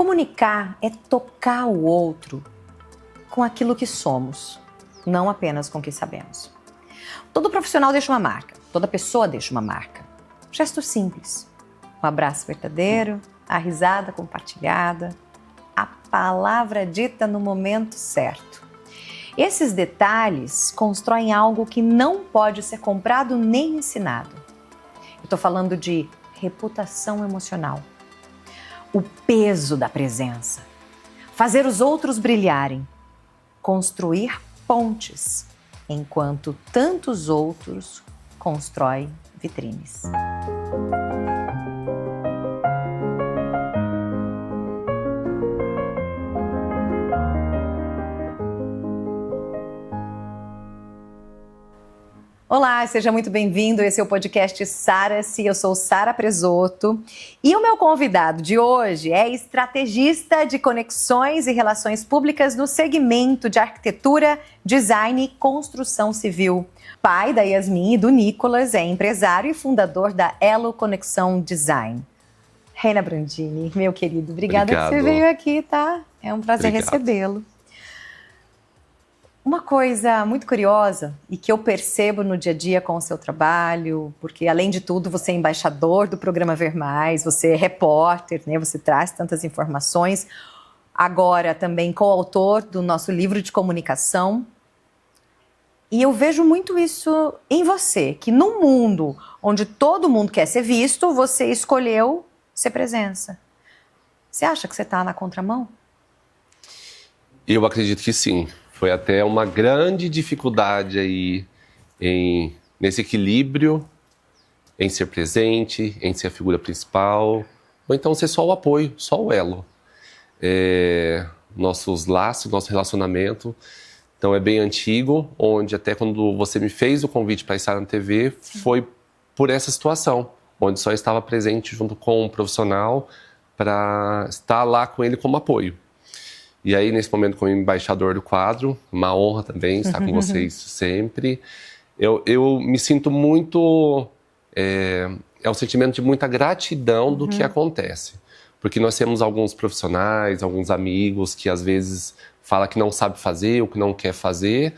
Comunicar é tocar o outro com aquilo que somos, não apenas com o que sabemos. Todo profissional deixa uma marca, toda pessoa deixa uma marca. Gesto simples, um abraço verdadeiro, a risada compartilhada, a palavra dita no momento certo. Esses detalhes constroem algo que não pode ser comprado nem ensinado. Eu estou falando de reputação emocional. O peso da presença, fazer os outros brilharem, construir pontes, enquanto tantos outros constroem vitrines. Olá, seja muito bem-vindo. Esse é o podcast Sara-se. Eu sou Sara Presoto e o meu convidado de hoje é estrategista de conexões e relações públicas no segmento de arquitetura, design e construção civil. Pai da Yasmin e do Nicolas, é empresário e fundador da Elo Conexão Design. Reina Brandini, meu querido, obrigada que você veio aqui, tá? É um prazer recebê-lo. Uma coisa muito curiosa e que eu percebo no dia a dia com o seu trabalho, porque além de tudo você é embaixador do programa Ver Mais, você é repórter, né? Você traz tantas informações, agora também coautor do nosso livro de comunicação. E eu vejo muito isso em você, que num mundo onde todo mundo quer ser visto, você escolheu ser presença. Você acha que você está na contramão? Eu acredito que sim. Foi até uma grande dificuldade aí nesse equilíbrio, em ser presente, em ser a figura principal, ou então ser só o apoio, só o elo. Nossos laços, nosso relacionamento, então é bem antigo, onde até quando você me fez o convite para estar na TV, foi por essa situação, onde só estava presente junto com um profissional para estar lá com ele como apoio. E aí, nesse momento, como embaixador do quadro, uma honra também estar com vocês sempre. Eu me sinto muito... É um sentimento de muita gratidão do que acontece. Porque nós temos alguns profissionais, alguns amigos que às vezes falam que não sabe fazer ou que não quer fazer,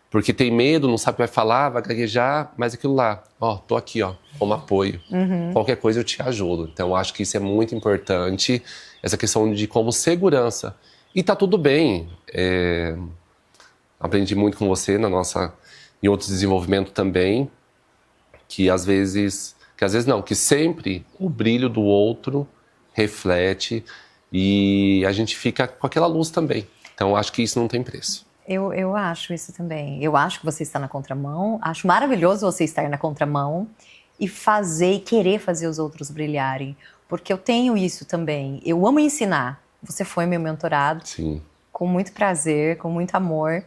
porque tem medo, não sabe o que vai falar, vai gaguejar, mas aquilo lá, tô aqui, como apoio. Qualquer coisa eu te ajudo. Então, acho que isso é muito importante, essa questão de como segurança. E tá tudo bem. Aprendi muito com você em outros desenvolvimentos também, que que sempre o brilho do outro reflete e a gente fica com aquela luz também. Então, acho que isso não tem preço. Eu acho isso também. Eu acho que você está na contramão, acho maravilhoso você estar na contramão e querer fazer os outros brilharem, porque eu tenho isso também. Eu amo ensinar. Você foi meu mentorado. Sim. Com muito prazer, com muito amor.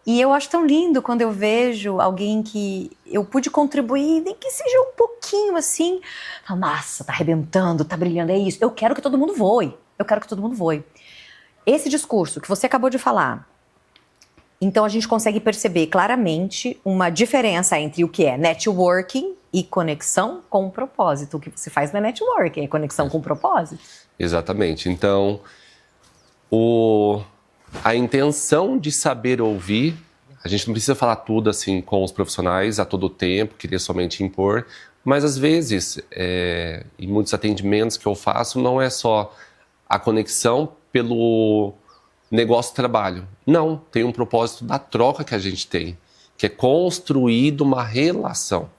E eu acho tão lindo quando eu vejo alguém que eu pude contribuir, nem que seja um pouquinho assim. Nossa, tá arrebentando, tá brilhando, é isso. Eu quero que todo mundo voe. Eu quero que todo mundo voe. Esse discurso que você acabou de falar, então a gente consegue perceber claramente uma diferença entre o que é networking e conexão com propósito. O que você faz não é networking, é conexão com propósito. Exatamente. Então, a intenção de saber ouvir, a gente não precisa falar tudo assim com os profissionais a todo tempo, querer somente impor, mas às vezes, em muitos atendimentos que eu faço, não é só a conexão pelo negócio-trabalho. Não, tem um propósito da troca que a gente tem, que é construído uma relação.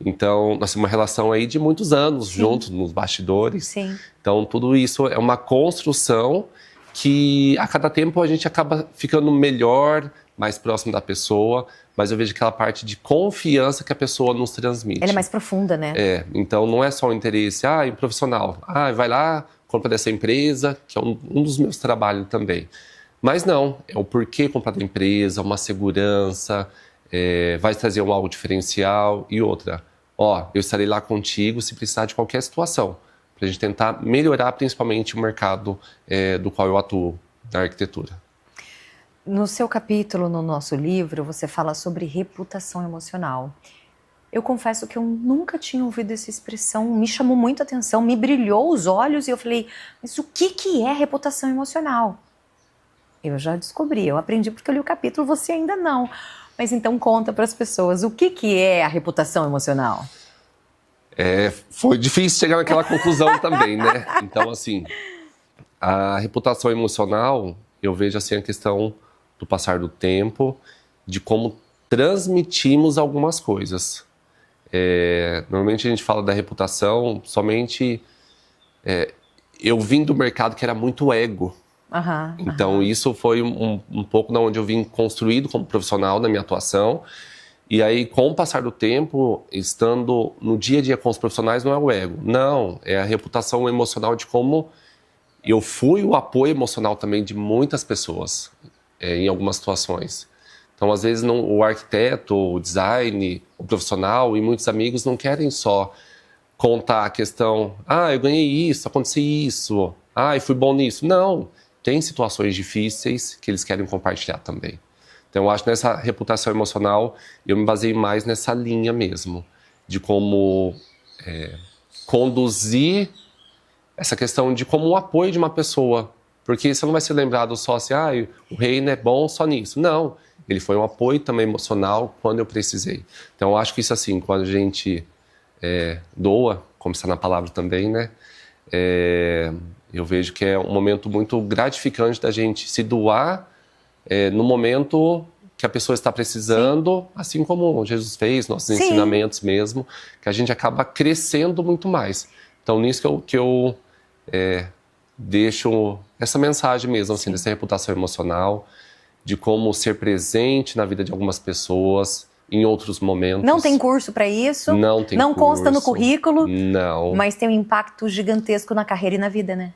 Então, nós temos uma relação aí de muitos anos juntos, nos bastidores. Sim. Então, tudo isso é uma construção que, a cada tempo, a gente acaba ficando melhor, mais próximo da pessoa, mas eu vejo aquela parte de confiança que a pessoa nos transmite. Ela é mais profunda, né? Então não é só o interesse, em profissional, vai lá, compra dessa empresa, que é um dos meus trabalhos também. Mas não, é o porquê comprar da empresa, uma segurança, vai trazer algo diferencial e outra. Eu estarei lá contigo se precisar de qualquer situação, para a gente tentar melhorar principalmente o mercado do qual eu atuo, na arquitetura. No seu capítulo, no nosso livro, você fala sobre reputação emocional. Eu confesso que eu nunca tinha ouvido essa expressão, me chamou muito a atenção, me brilhou os olhos e eu falei, mas o que é reputação emocional? Eu já descobri, eu aprendi porque eu li o capítulo, você ainda não. Mas então conta para as pessoas, o que é a reputação emocional? Foi difícil chegar naquela conclusão também, né? Então, assim, a reputação emocional, eu vejo assim a questão do passar do tempo, de como transmitimos algumas coisas. Normalmente a gente fala da reputação somente... eu vim do mercado que era muito ego. Então isso foi um pouco da onde eu vim construído como profissional na minha atuação. E aí, com o passar do tempo, estando no dia a dia com os profissionais, não é o ego. Não, é a reputação emocional de como eu fui o apoio emocional também de muitas pessoas em algumas situações. Então, às vezes, o arquiteto, o design, o profissional e muitos amigos não querem só contar a questão, eu ganhei isso, aconteceu isso, eu fui bom nisso. Não, tem situações difíceis que eles querem compartilhar também. Então, eu acho que nessa reputação emocional, eu me baseei mais nessa linha mesmo, de como conduzir essa questão de como o apoio de uma pessoa. Porque você não vai ser lembrado só assim, o Reiner é bom só nisso. Não, ele foi um apoio também emocional quando eu precisei. Então, eu acho que isso assim, quando a gente doa, como está na palavra também, né? Eu vejo que é um momento muito gratificante da gente se doar no momento que a pessoa está precisando, assim como Jesus fez, nossos ensinamentos mesmo, que a gente acaba crescendo muito mais. Então, nisso que eu deixo essa mensagem mesmo, assim, dessa reputação emocional, de como ser presente na vida de algumas pessoas em outros momentos. Não tem curso para isso? Não tem Não curso. Consta no currículo? Não. Mas tem um impacto gigantesco na carreira e na vida, né?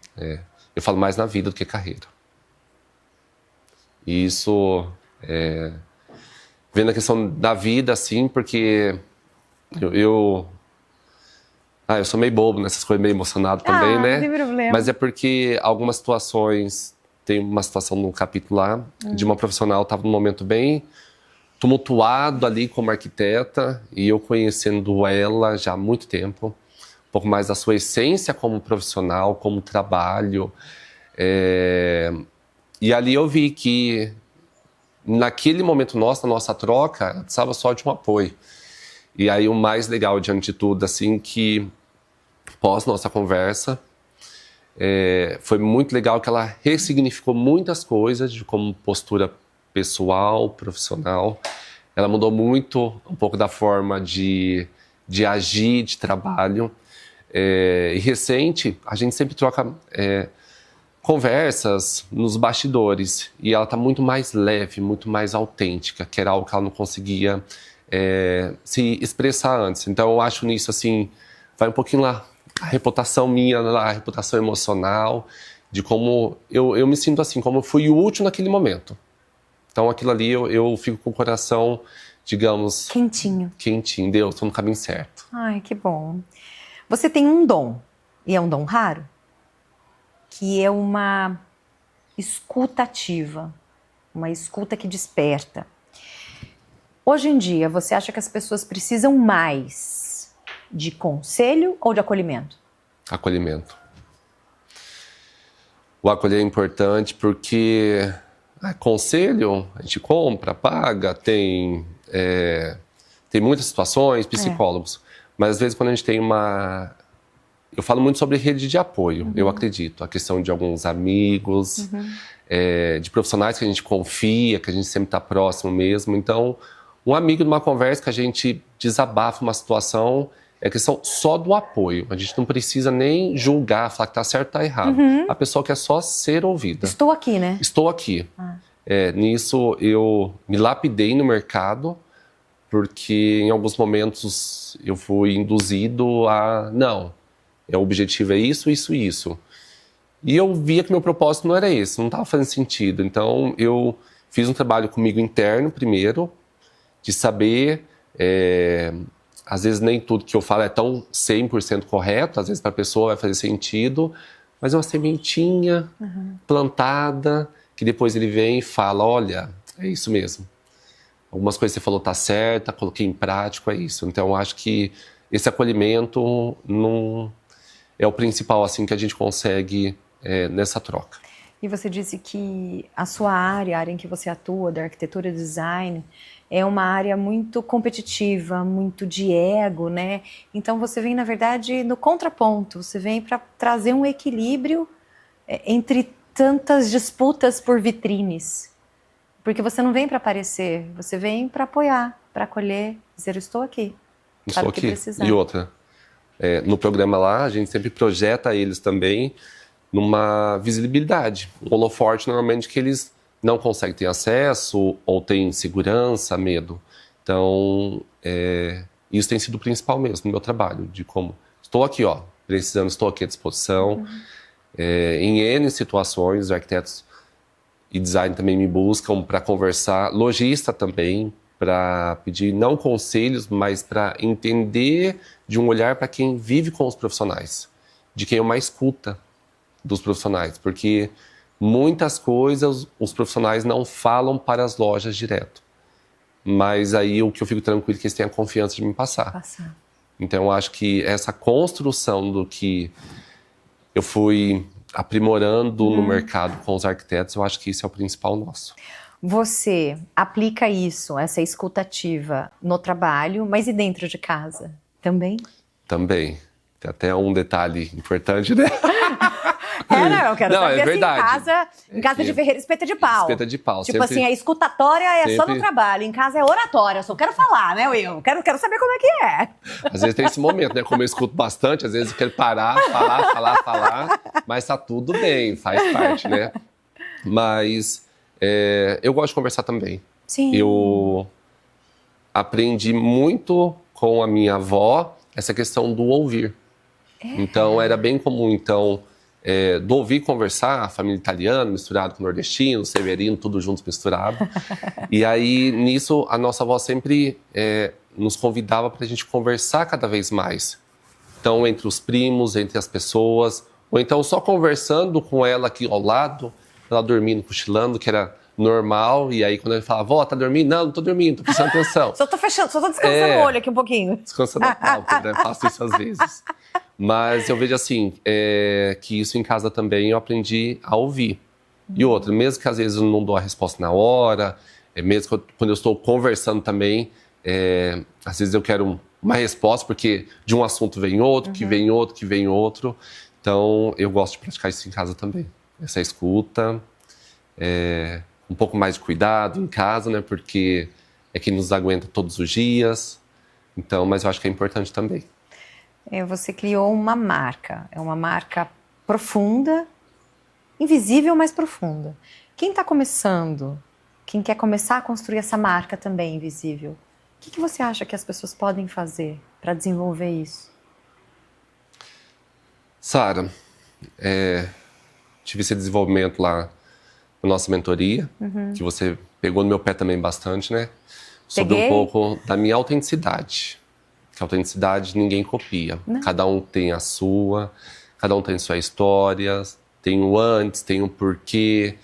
Eu falo mais na vida do que carreira. E isso, vendo a questão da vida, assim, porque eu sou meio bobo nessas coisas, meio emocionado também, né? Não tem problema. Mas é porque algumas situações, tem uma situação no capítulo lá, de uma profissional, estava num momento bem tumultuado ali como arquiteta, e eu conhecendo ela já há muito tempo, um pouco mais da sua essência como profissional, como trabalho, e ali eu vi que naquele momento na nossa troca, ela precisava só de um apoio. E aí o mais legal diante de tudo, assim, que pós nossa conversa, foi muito legal que ela ressignificou muitas coisas de como postura pessoal, profissional. Ela mudou muito um pouco da forma de agir, de trabalho. E recente, a gente sempre troca conversas nos bastidores. E ela está muito mais leve, muito mais autêntica, que era algo que ela não conseguia se expressar antes. Então eu acho nisso assim, vai um pouquinho lá a reputação minha, a reputação emocional, de como eu me sinto assim, como eu fui útil naquele momento. Então aquilo ali eu fico com o coração, digamos... Quentinho. Deus, estou no caminho certo. Ai, que bom. Você tem um dom, e é um dom raro, que é uma escuta ativa, uma escuta que desperta. Hoje em dia, você acha que as pessoas precisam mais de conselho ou de acolhimento? Acolhimento. O acolher é importante porque conselho a gente compra, paga, tem muitas situações, psicólogos. Mas às vezes quando a gente tem eu falo muito sobre rede de apoio, eu acredito. A questão de alguns amigos, de profissionais que a gente confia, que a gente sempre está próximo mesmo. Então, um amigo numa conversa que a gente desabafa uma situação, é questão só do apoio. A gente não precisa nem julgar, falar que está certo ou está errado. A pessoa quer só ser ouvida. Estou aqui, né? Estou aqui. Nisso eu me lapidei no mercado, porque em alguns momentos eu fui induzido a... Não, o objetivo é isso, isso e isso. E eu via que meu propósito não era esse, não estava fazendo sentido. Então eu fiz um trabalho comigo interno primeiro, de saber... às vezes nem tudo que eu falo é tão 100% correto, às vezes para a pessoa vai fazer sentido, mas é uma sementinha plantada, que depois ele vem e fala, olha, é isso mesmo. algumas coisas que você falou tá certa, coloquei em prática, é isso. Então, eu acho que esse acolhimento não é o principal, assim, que a gente consegue nessa troca. E você disse que a sua área, a área em que você atua, da arquitetura e design, é uma área muito competitiva, muito de ego, né? Então você vem, na verdade, no contraponto, você vem para trazer um equilíbrio entre tantas disputas por vitrines. Porque você não vem para aparecer, você vem para apoiar, para acolher, dizer, eu estou aqui. Estou aqui. E outra, no programa lá, a gente sempre projeta eles também numa visibilidade. Um holoforte, normalmente, que eles não conseguem ter acesso ou têm insegurança, medo. Então, isso tem sido o principal mesmo no meu trabalho, de como estou aqui, ó, precisando, estou aqui à disposição. Em N situações, os arquitetos e design também me buscam para conversar, lojista também, para pedir não conselhos, mas para entender de um olhar para quem vive com os profissionais, de quem é uma escuta dos profissionais, porque muitas coisas os profissionais não falam para as lojas direto, mas aí o que eu fico tranquilo é que eles têm a confiança de me passar. Então eu acho que essa construção do que eu fui aprimorando no mercado com os arquitetos, eu acho que isso é o principal nosso. Você aplica isso, essa escutativa, no trabalho, mas e dentro de casa? Também? Também. Tem até um detalhe importante, né? Não, eu quero saber é verdade. Em casa de ferreiro, espeta de pau. Espeta de pau. Tipo assim, a escutatória é só no trabalho, em casa é oratória, eu só quero falar, né, Will? Quero saber como é que é. Às vezes tem esse momento, né? Como eu escuto bastante, às vezes eu quero parar, falar, mas tá tudo bem, faz parte, né? Mas eu gosto de conversar também. Sim. Eu aprendi muito com a minha avó essa questão do ouvir. Então, era bem comum, do ouvir conversar, a família italiana misturado com nordestino, severino, tudo junto misturado. E aí, nisso, a nossa avó sempre nos convidava para a gente conversar cada vez mais. Então, entre os primos, entre as pessoas, ou então só conversando com ela aqui ao lado, ela dormindo, cochilando, que era normal. E aí, quando ele falava, vó, tá dormindo? Não tô dormindo, tô prestando atenção. Só tô descansando o olho aqui um pouquinho. Descansando a pauta, né? Faço isso às vezes. Mas eu vejo assim, que isso em casa também eu aprendi a ouvir. E outra, mesmo que às vezes eu não dou a resposta na hora, mesmo quando eu estou conversando também, às vezes eu quero uma resposta, porque de um assunto vem outro, que vem outro, que vem outro. Então, eu gosto de praticar isso em casa também. Essa escuta, um pouco mais de cuidado em casa, né? Porque é quem nos aguenta todos os dias. Então, mas eu acho que é importante também. Você criou uma marca. É uma marca profunda, invisível, mas profunda. Quem está começando, quem quer começar a construir essa marca também invisível, o que você acha que as pessoas podem fazer para desenvolver isso? Sara, tive esse desenvolvimento lá na nossa mentoria, que você pegou no meu pé também bastante, né? Sobre um pouco da minha autenticidade. Que a autenticidade ninguém copia. Não. Cada um tem a sua, cada um tem sua história, tem o antes, tem o porquê.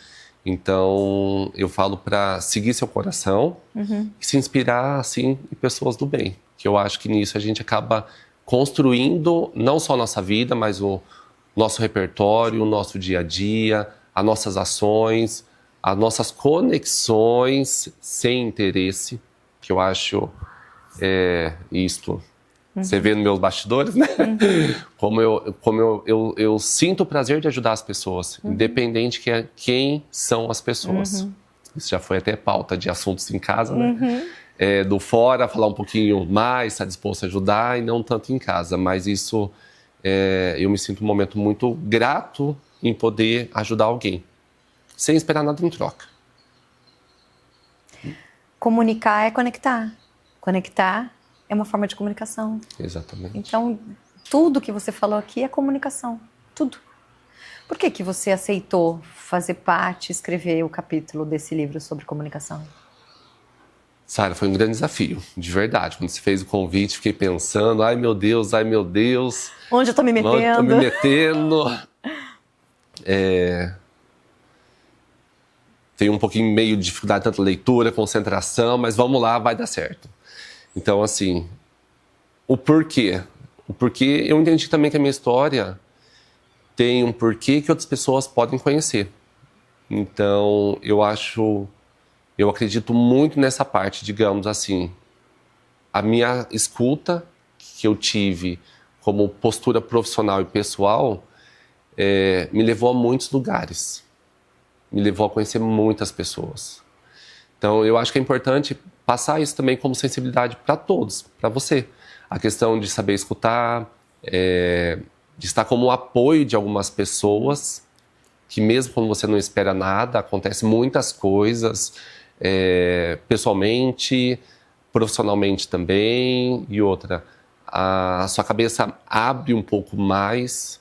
Então, eu falo para seguir seu coração e se inspirar, assim, em pessoas do bem. Que eu acho que nisso a gente acaba construindo não só a nossa vida, mas o nosso repertório, o nosso dia a dia, as nossas ações, as nossas conexões sem interesse, que eu acho isto. Você vê nos meus bastidores, né? Como eu sinto o prazer de ajudar as pessoas, independente de quem são as pessoas. Isso já foi até pauta de assuntos em casa, né? Do fora, falar um pouquinho mais, estar disposto a ajudar, e não tanto em casa. Mas isso, eu me sinto um momento muito grato em poder ajudar alguém, sem esperar nada em troca. Comunicar é conectar. Conectar é uma forma de comunicação. Exatamente. Então, tudo que você falou aqui é comunicação. Tudo. Por que você aceitou fazer parte, escrever o capítulo desse livro sobre comunicação? Sara, foi um grande desafio, de verdade. Quando você fez o convite, fiquei pensando, ai meu Deus. Onde eu tô me metendo? Onde eu tô me metendo? tenho um pouquinho meio de dificuldade tanto leitura, concentração, mas vamos lá, vai dar certo. Então, assim, o porquê? O porquê, eu entendi também que a minha história tem um porquê que outras pessoas podem conhecer. Então, eu acredito muito nessa parte, digamos assim, a minha escuta que eu tive como postura profissional e pessoal me levou a muitos lugares, me levou a conhecer muitas pessoas. Então, eu acho que é importante passar isso também como sensibilidade para todos, para você. A questão de saber escutar, de estar como apoio de algumas pessoas, que mesmo quando você não espera nada, acontecem muitas coisas, pessoalmente, profissionalmente também, e outra, a sua cabeça abre um pouco mais,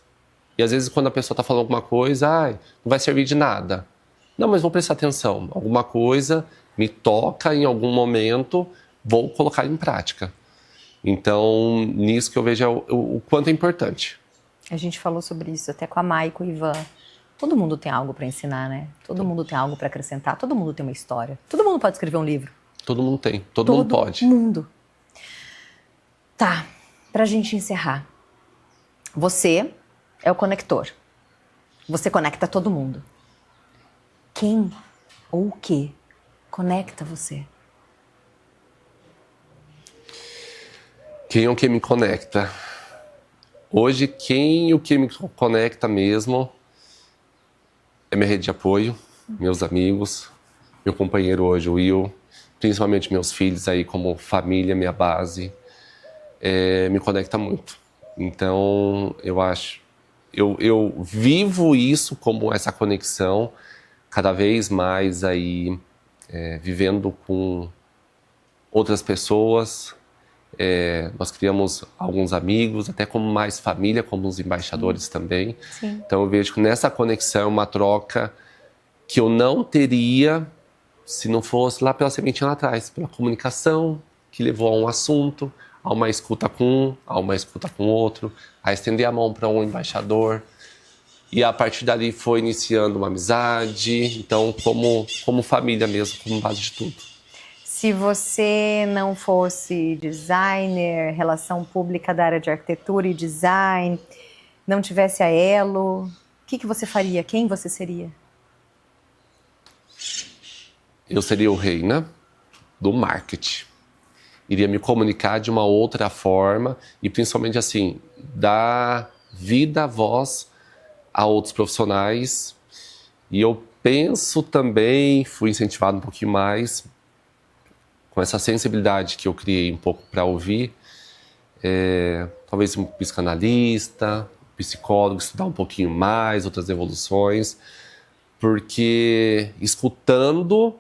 e às vezes quando a pessoa está falando alguma coisa, não vai servir de nada. Não, mas vou prestar atenção, alguma coisa me toca em algum momento, vou colocar em prática. Então, nisso que eu vejo o quanto é importante. A gente falou sobre isso até com a Mai e com o Ivan. Todo mundo tem algo para ensinar, né? Todo mundo tem algo para acrescentar, todo mundo tem uma história. Todo mundo pode escrever um livro. Todo mundo tem, todo mundo pode. Todo mundo. Tá, pra gente encerrar. Você é o conector. Você conecta todo mundo. Quem ou o que conecta você? Quem é o que me conecta? Hoje, quem e o que me conecta mesmo é minha rede de apoio, meus amigos, meu companheiro hoje, o Will, principalmente meus filhos aí como família, minha base, me conecta muito. Então, eu vivo isso como essa conexão, cada vez mais aí, vivendo com outras pessoas. Nós criamos alguns amigos, até como mais família, como os embaixadores também. Sim. Então eu vejo que nessa conexão é uma troca que eu não teria se não fosse lá pela sementinha lá atrás, pela comunicação que levou a um assunto, a uma escuta com um, a uma escuta com outro, a estender a mão para um embaixador. E a partir dali foi iniciando uma amizade, então como família mesmo, como base de tudo. Se você não fosse designer, relação pública da área de arquitetura e design, não tivesse a Elo, o que você faria? Quem você seria? Eu seria o reina do marketing. Iria me comunicar de uma outra forma e principalmente assim, dar vida, voz a outros profissionais. E eu penso também, fui incentivado um pouquinho mais com essa sensibilidade que eu criei um pouco para ouvir, talvez um psicanalista, psicólogo, estudar um pouquinho mais, outras evoluções, porque escutando,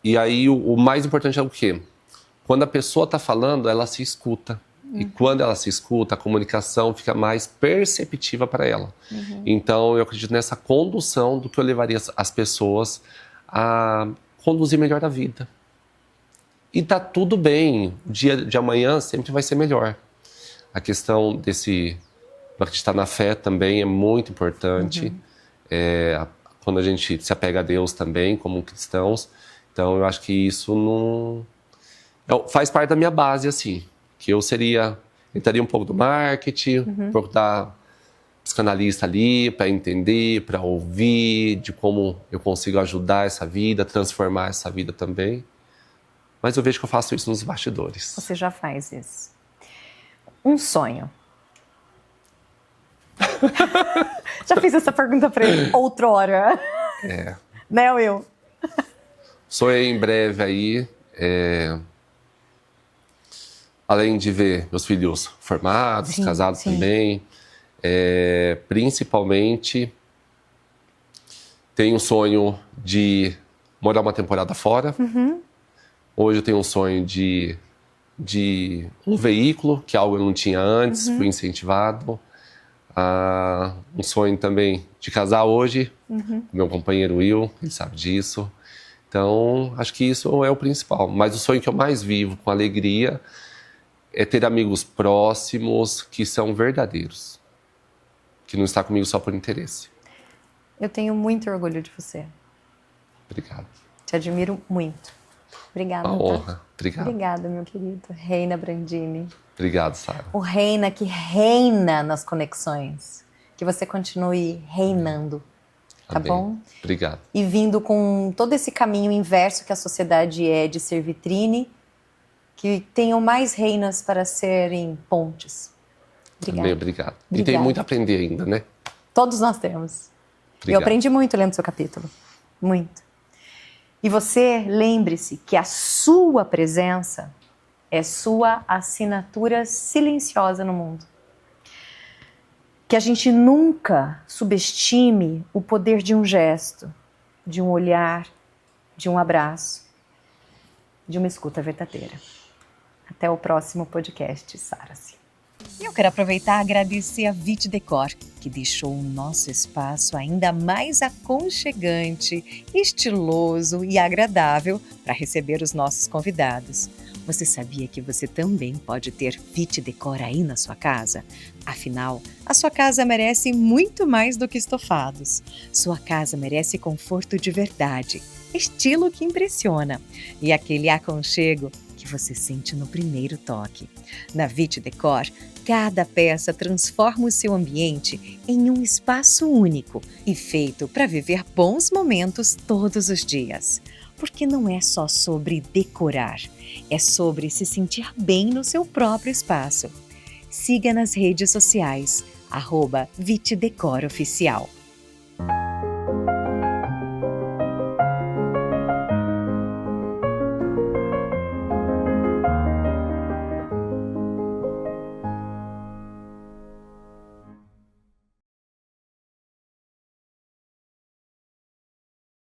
e aí o mais importante é o quê? Quando a pessoa está falando, ela se escuta. E quando ela se escuta, a comunicação fica mais perceptiva para ela. Então, eu acredito nessa condução do que eu levaria as pessoas a conduzir melhor a vida. E tá tudo bem, o dia de amanhã sempre vai ser melhor. A questão desse acreditar na fé também é muito importante. Quando a gente se apega a Deus também, como cristãos. Então eu acho que isso não faz parte da minha base, assim, que eu entraria um pouco do marketing, um pouco da psicanalista ali, para entender, para ouvir, de como eu consigo ajudar essa vida, transformar essa vida também. Mas eu vejo que eu faço isso nos bastidores. Você já faz isso. Um sonho. Já fiz essa pergunta para ele outrora. Né, Will? Sonho em breve aí, além de ver meus filhos formados, casados também, principalmente tenho um sonho de morar uma temporada fora. Hoje eu tenho um sonho de um veículo, que é algo que eu não tinha antes, fui incentivado. Um sonho também de casar hoje, com meu companheiro Will, ele sabe disso. Então, acho que isso é o principal. Mas o sonho que eu mais vivo com alegria é ter amigos próximos que são verdadeiros, que não está comigo só por interesse. Eu tenho muito orgulho de você. Obrigado. Te admiro muito. Obrigada. Uma honra. Tá? Obrigado. Obrigada, meu querido. Reina Brandini. Obrigado, Sara. O reina que reina nas conexões. Que você continue reinando. Tá Amém. bom? Obrigado. E vindo com todo esse caminho inverso que a sociedade é de ser vitrine, que tenham mais reinas para serem pontes. Obrigada. Amém, obrigado. E Obrigada. tem muito a aprender ainda, né? Todos nós temos. Obrigado. Eu aprendi muito lendo seu capítulo. Muito. E você, lembre-se que a sua presença é sua assinatura silenciosa no mundo. Que a gente nunca subestime o poder de um gesto, de um olhar, de um abraço, de uma escuta verdadeira. Até o próximo podcast, Sara-se. E eu quero aproveitar e agradecer a Vit Decor, que deixou o nosso espaço ainda mais aconchegante, estiloso e agradável para receber os nossos convidados. Você sabia que você também pode ter Vit Decor aí na sua casa? Afinal, a sua casa merece muito mais do que estofados. Sua casa merece conforto de verdade, estilo que impressiona e aquele aconchego que você sente no primeiro toque. Na Vit Decor, cada peça transforma o seu ambiente em um espaço único e feito para viver bons momentos todos os dias. Porque não é só sobre decorar, é sobre se sentir bem no seu próprio espaço. Siga nas redes sociais, @VitDecorOficial.